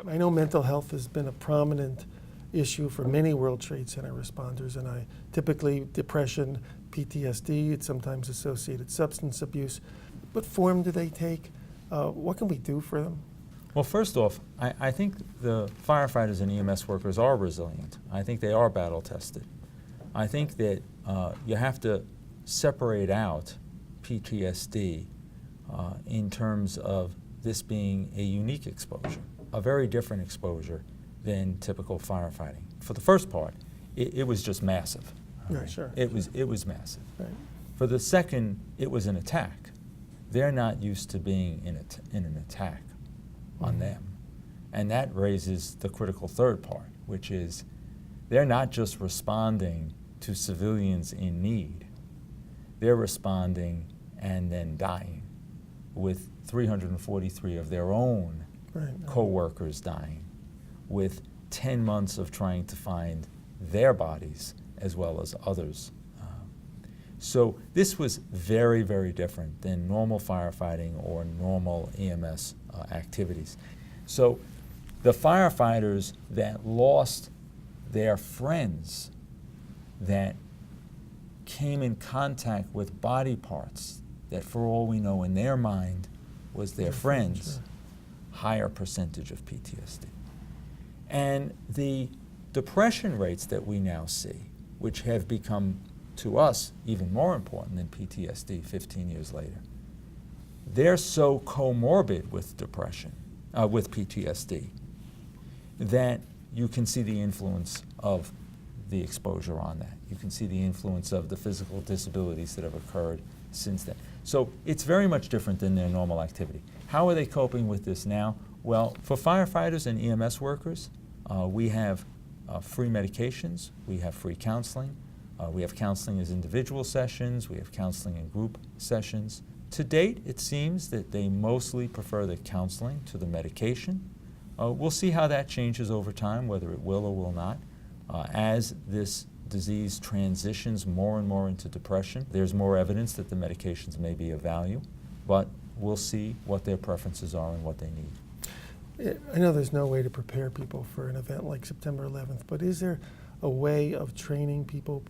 I know mental health has been a prominent issue for many World Trade Center responders, and typically depression, PTSD, it's sometimes associated substance abuse. What form do they take? What can we do for them? Well, first off, I think the firefighters and EMS workers are resilient. I think they are battle tested. I think that you have to separate out PTSD in terms of this being a unique exposure, a very different exposure than typical firefighting. For the first part, it was just massive. Right, sure. It was massive. Right. For the second, it was an attack. They're not used to being in an attack on them. And that raises the critical third part, which is they're not just responding to civilians in need. They're responding and then dying, with 343 of their own co-workers dying, with 10 months of trying to find their bodies as well as others. So this was very, very different than normal firefighting or normal EMS activities. So the firefighters that lost their friends, that came in contact with body parts that, for all we know, in their mind was their friends, higher percentage of PTSD. And the depression rates that we now see, which have become to us even more important than PTSD 15 years later, they're so comorbid with depression, with PTSD, that you can see the influence of the exposure on that. You can see the influence of the physical disabilities that have occurred since then. So it's very much different than their normal activity. How are they coping with this now? Well, for firefighters and EMS workers, we have free medications, we have free counseling, we have counseling as individual sessions, we have counseling in group sessions. To date, it seems that they mostly prefer the counseling to the medication. We'll see how that changes over time, whether it will or will not. As this disease transitions more and more into depression, there's more evidence that the medications may be of value, but we'll see what their preferences are and what they need. I know there's no way to prepare people for an event like September 11th, but is there a way of training people,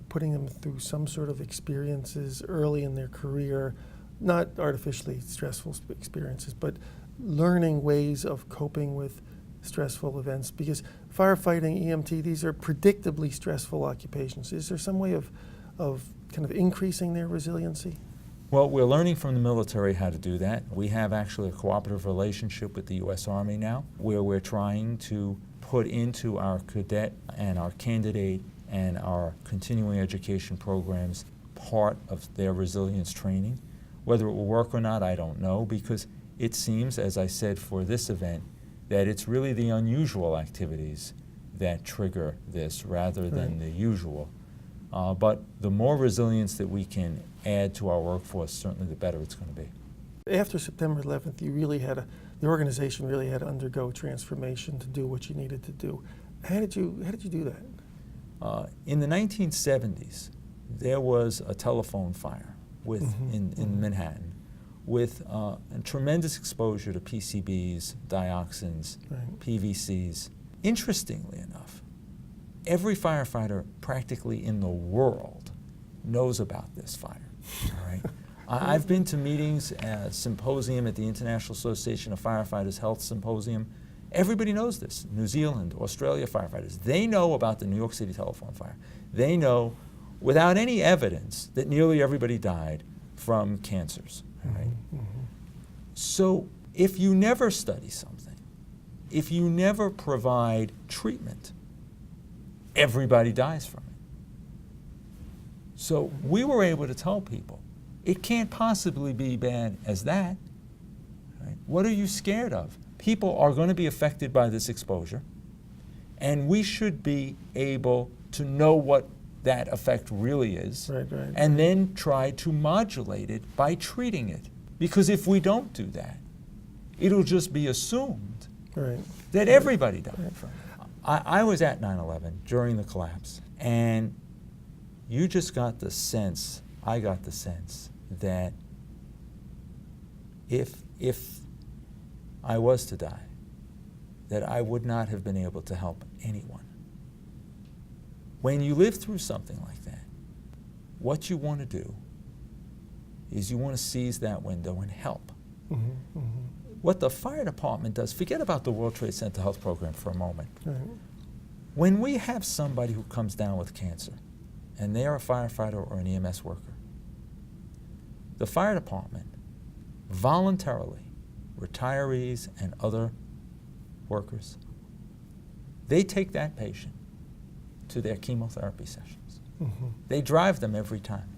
putting them through some sort of experiences early in their career, not artificially stressful experiences, but learning ways of coping with stressful events? Because firefighting, EMT, these are predictably stressful occupations. Is there some way of kind of increasing their resiliency? Well, we're learning from the military how to do that. We have actually a cooperative relationship with the U.S. Army now, where we're trying to put into our cadet and our candidate and our continuing education programs part of their resilience training. Whether it will work or not, I don't know, because it seems, as I said for this event, that it's really the unusual activities that trigger this rather than the usual. But the more resilience that we can add to our workforce, certainly the better it's going to be. After September 11th, the organization really had to undergo transformation to do what you needed to do. How did you do that? In the 1970s, there was a telephone fire in Manhattan with a tremendous exposure to PCBs, dioxins, PVCs. Interestingly enough, every firefighter practically in the world knows about this fire. All right? I've been to meetings, symposium at the International Association of Firefighters Health Symposium. Everybody knows this. New Zealand, Australia firefighters, they know about the New York City telephone fire. They know, without any evidence, that nearly everybody died from cancers. Right? So if you never study something, if you never provide treatment, everybody dies from it. So we were able to tell people, it can't possibly be bad as that. Right? What are you scared of? People are going to be affected by this exposure, and we should be able to know what that effect really is, and then try to modulate it by treating it. Because if we don't do that, it'll just be assumed that everybody died from it. I was at 9/11 during the collapse, and you just got the sense, I got the sense, that if I was to die, that I would not have been able to help anyone. When you live through something like that, what you want to do is you want to seize that window and help. Mm-hmm, mm-hmm. What the fire department does, forget about the World Trade Center Health Program for a moment. Right. When we have somebody who comes down with cancer, and they are a firefighter or an EMS worker, the fire department voluntarily, retirees and other workers, they take that patient to their chemotherapy sessions. Mm-hmm. They drive them every time.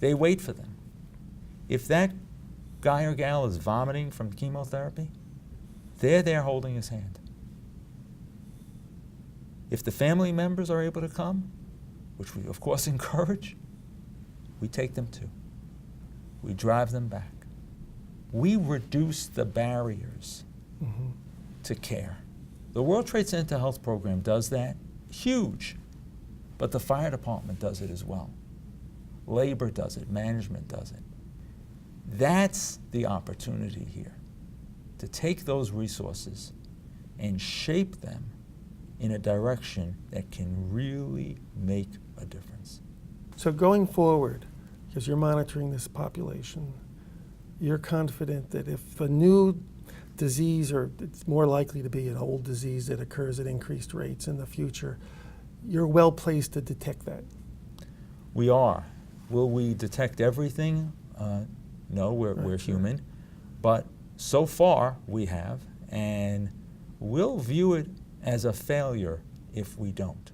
They wait for them. If that guy or gal is vomiting from chemotherapy, they're there holding his hand. If the family members are able to come, which we of course encourage, we take them too. We drive them back. We reduce the barriers Mm-hmm. to care. The World Trade Center Health Program does that, huge, but the fire department does it as well. Labor does it, management does it. That's the opportunity here, to take those resources and shape them in a direction that can really make a difference. So going forward, because you're monitoring this population, you're confident that if a new disease, or it's more likely to be an old disease that occurs at increased rates in the future, you're well placed to detect that? We are. Will we detect everything? No, we're Right, sure. human. But so far we have, and we'll view it as a failure if we don't.